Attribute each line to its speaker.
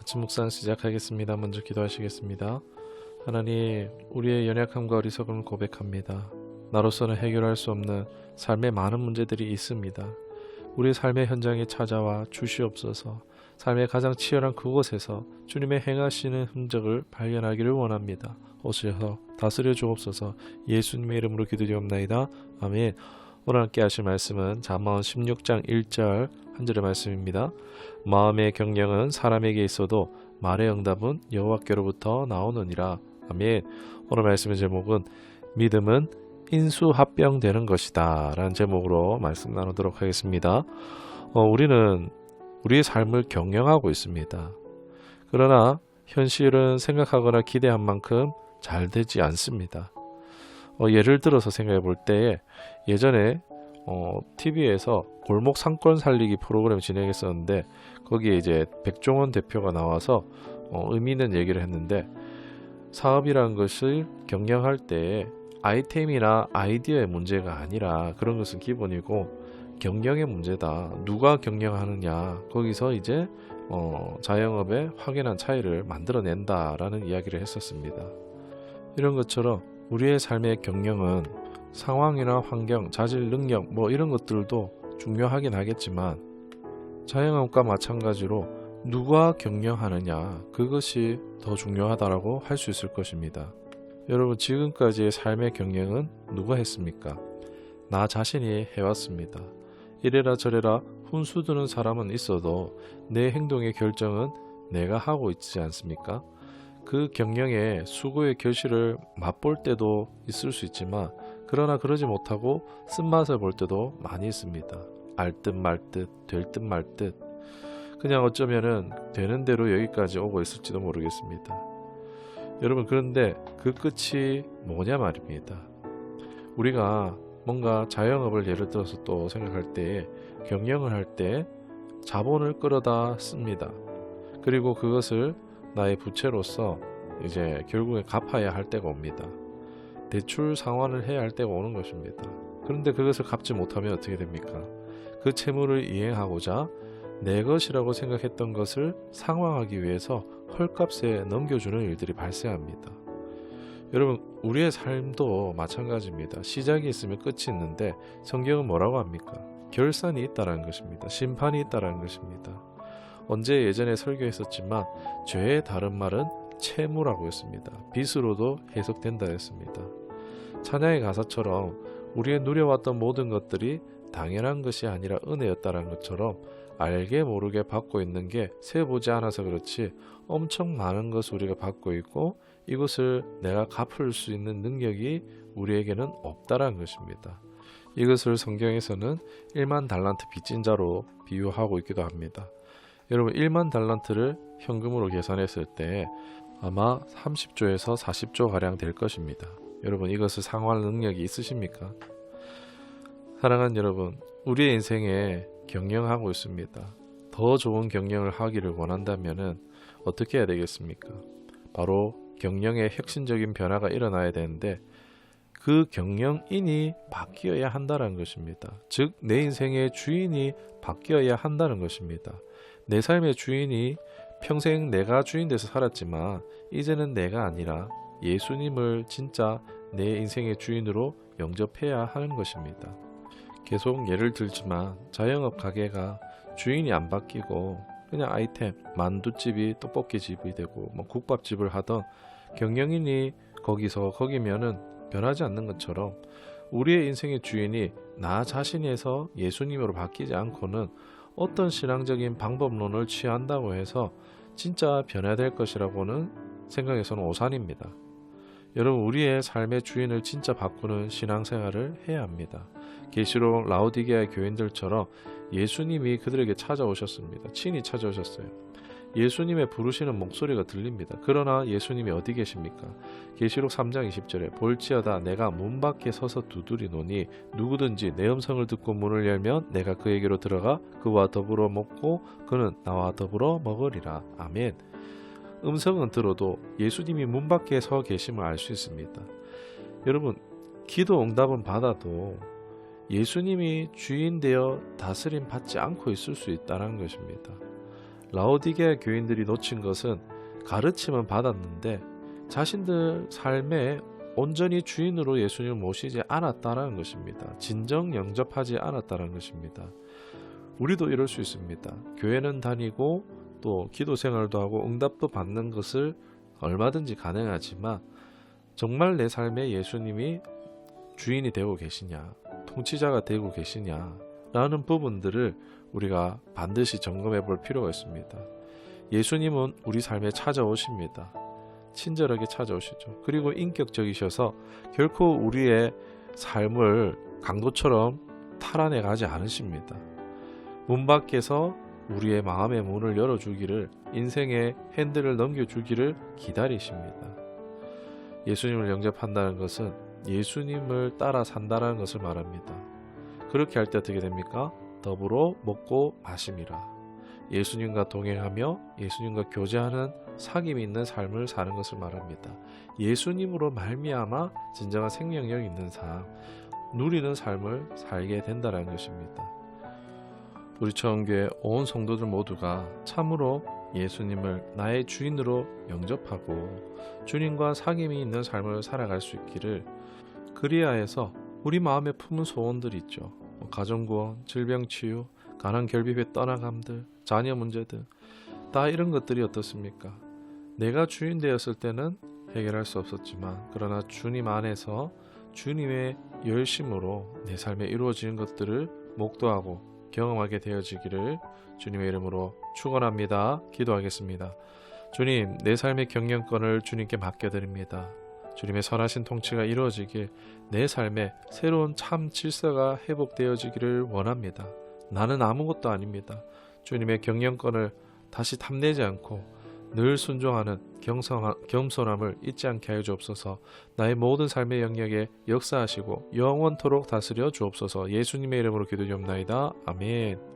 Speaker 1: 아침 묵상 시작하겠습니다. 먼저 기도하시겠습니다. 하나님, 우리의 연약함과 어리석음을 고백합니다. 나로서는 해결할 수 없는 삶의 많은 문제들이 있습니다. 우리 삶의 현장에 찾아와 주시옵소서. 삶의 가장 치열한 그곳에서 주님의 행하시는 흔적을 발견하기를 원합니다. 오셔서 다스려 주옵소서. 예수님의 이름으로 기도드리옵나이다. 아멘. 오늘 함께 하실 말씀은 잠언 16장 1절 한 절의 말씀입니다. 마음의 경영은 사람에게 있어도 말의 응답은 여호와께로부터 나오느니라. 아멘. 오늘 말씀의 제목은 믿음은 인수합병되는 것이다 라는 제목으로 말씀 나누도록 하겠습니다. 우리는 우리의 삶을 경영하고 있습니다. 그러나 현실은 생각하거나 기대한 만큼 잘 되지 않습니다. 예를 들어서 생각해 볼 때 예전에 TV에서 골목 상권 살리기 프로그램 진행했었는데 거기에 이제 백종원 대표가 나와서 의미 있는 얘기를 했는데, 사업이라는 것을 경영할 때 아이템이나 아이디어의 문제가 아니라 그런 것은 기본이고 경영의 문제다. 누가 경영하느냐, 거기서 이제 자영업의 확연한 차이를 만들어낸다라는 이야기를 했었습니다. 이런 것처럼 우리의 삶의 경영은 상황이나 환경, 자질, 능력 이런 것들도 중요하긴 하겠지만 자영업과 마찬가지로 누가 경영하느냐, 그것이 더 중요하다라고 할 수 있을 것입니다. 여러분, 지금까지의 삶의 경영은 누가 했습니까? 나 자신이 해왔습니다. 이래라 저래라 훈수두는 사람은 있어도 내 행동의 결정은 내가 하고 있지 않습니까? 그 경영의 수고의 결실을 맛볼 때도 있을 수 있지만, 그러나 그러지 못하고 쓴맛을 볼 때도 많이 있습니다. 알 듯 말 듯, 될 듯 말 듯, 그냥 어쩌면은 되는 대로 여기까지 오고 있을지도 모르겠습니다. 여러분, 그런데 그 끝이 뭐냐 말입니다. 우리가 뭔가 자영업을 예를 들어서 또 생각할 때, 경영을 할 때 자본을 끌어다 씁니다. 그리고 그것을 나의 부채로서 이제 결국에 갚아야 할 때가 옵니다. 대출 상환을 해야 할 때가 오는 것입니다. 그런데 그것을 갚지 못하면 어떻게 됩니까? 그 채무를 이행하고자 내 것이라고 생각했던 것을 상환하기 위해서 헐값에 넘겨주는 일들이 발생합니다. 여러분, 우리의 삶도 마찬가지입니다. 시작이 있으면 끝이 있는데 성경은 뭐라고 합니까? 결산이 있다는 것입니다. 심판이 있다는 것입니다. 언제 예전에 설교했었지만 죄의 다른 말은 채무라고 했습니다. 빚으로도 해석된다 했습니다. 찬양의 가사처럼 우리의 누려왔던 모든 것들이 당연한 것이 아니라 은혜였다는 것처럼 알게 모르게 받고 있는 게 세보지 않아서 그렇지 엄청 많은 것을 우리가 받고 있고, 이것을 내가 갚을 수 있는 능력이 우리에게는 없다는 것입니다. 이것을 성경에서는 1만 달란트 빚진 자로 비유하고 있기도 합니다. 여러분, 1만 달란트를 현금으로 계산했을 때 아마 30조에서 40조 가량 될 것입니다. 여러분, 이것을 상환할 능력이 있으십니까? 사랑하는 여러분, 우리의 인생에 경영하고 있습니다. 더 좋은 경영을 하기를 원한다면 어떻게 해야 되겠습니까? 바로 경영의 혁신적인 변화가 일어나야 되는데 그 경영인이 바뀌어야 한다는 것입니다. 즉, 내 인생의 주인이 바뀌어야 한다는 것입니다. 내 삶의 주인이 평생 내가 주인 돼서 살았지만 이제는 내가 아니라 예수님을 진짜 내 인생의 주인으로 영접해야 하는 것입니다. 계속 예를 들지만 자영업 가게가 주인이 안 바뀌고 그냥 아이템, 만두집이 떡볶이집이 되고 국밥집을 하던 경영인이 거기면은 변하지 않는 것처럼 우리의 인생의 주인이 나 자신에서 예수님으로 바뀌지 않고는 어떤 신앙적인 방법론을 취한다고 해서 진짜 변화될 것이라고는 생각해서는 오산입니다. 여러분, 우리의 삶의 주인을 진짜 바꾸는 신앙생활을 해야 합니다. 계시록 라오디게아 교인들처럼 예수님이 그들에게 찾아오셨습니다. 친히 찾아오셨어요. 예수님의 부르시는 목소리가 들립니다. 그러나 예수님이 어디 계십니까? 계시록 3장 20절에 볼지어다 내가 문 밖에 서서 두드리노니 누구든지 내 음성을 듣고 문을 열면 내가 그에게로 들어가 그와 더불어 먹고 그는 나와 더불어 먹으리라. 아멘. 음성은 들어도 예수님이 문 밖에 서 계심을 알 수 있습니다. 여러분, 기도 응답은 받아도 예수님이 주인 되어 다스림 받지 않고 있을 수 있다는 것입니다. 라오디게아 교인들이 놓친 것은 가르침은 받았는데 자신들 삶에 온전히 주인으로 예수님을 모시지 않았다는 것입니다. 진정 영접하지 않았다는 것입니다. 우리도 이럴 수 있습니다. 교회는 다니고 또 기도 생활도 하고 응답도 받는 것을 얼마든지 가능하지만 정말 내 삶에 예수님이 주인이 되고 계시냐, 통치자가 되고 계시냐 라는 부분들을 우리가 반드시 점검해 볼 필요가 있습니다. 예수님은 우리 삶에 찾아오십니다. 친절하게 찾아오시죠. 그리고 인격적이셔서 결코 우리의 삶을 강도처럼 탈환해 가지 않으십니다. 문 밖에서 우리의 마음의 문을 열어주기를, 인생의 핸들을 넘겨주기를 기다리십니다. 예수님을 영접한다는 것은 예수님을 따라 산다는 것을 말합니다. 그렇게 할 때 어떻게 됩니까? 더불어 먹고 마심이라. 예수님과 동행하며 예수님과 교제하는 사귐이 있는 삶을 사는 것을 말합니다. 예수님으로 말미암아 진정한 생명력 있는 삶, 누리는 삶을 살게 된다는 것입니다. 우리 처음교회 온 성도들 모두가 참으로 예수님을 나의 주인으로 영접하고 주님과 사귐이 있는 삶을 살아갈 수 있기를, 그리하여서 우리 마음에 품은 소원들이 있죠. 가정구원, 질병치유, 가난 결핍의 떠나감들, 자녀 문제들, 다 이런 것들이 어떻습니까? 내가 주인 되었을 때는 해결할 수 없었지만 그러나 주님 안에서 주님의 열심으로 내 삶에 이루어지는 것들을 목도하고 경험하게 되어지기를 주님의 이름으로 축원합니다. 기도하겠습니다. 주님, 내 삶의 경영권을 주님께 맡겨드립니다. 주님의 선하신 통치가 이루어지길, 내 삶에 새로운 참 질서가 회복되어지기를 원합니다. 나는 아무것도 아닙니다. 주님의 경영권을 다시 탐내지 않고 늘 순종하는 겸손함을 잊지 않게 하여 주옵소서. 나의 모든 삶의 영역에 역사하시고 영원토록 다스려 주옵소서. 예수님의 이름으로 기도드리옵나이다. 아멘.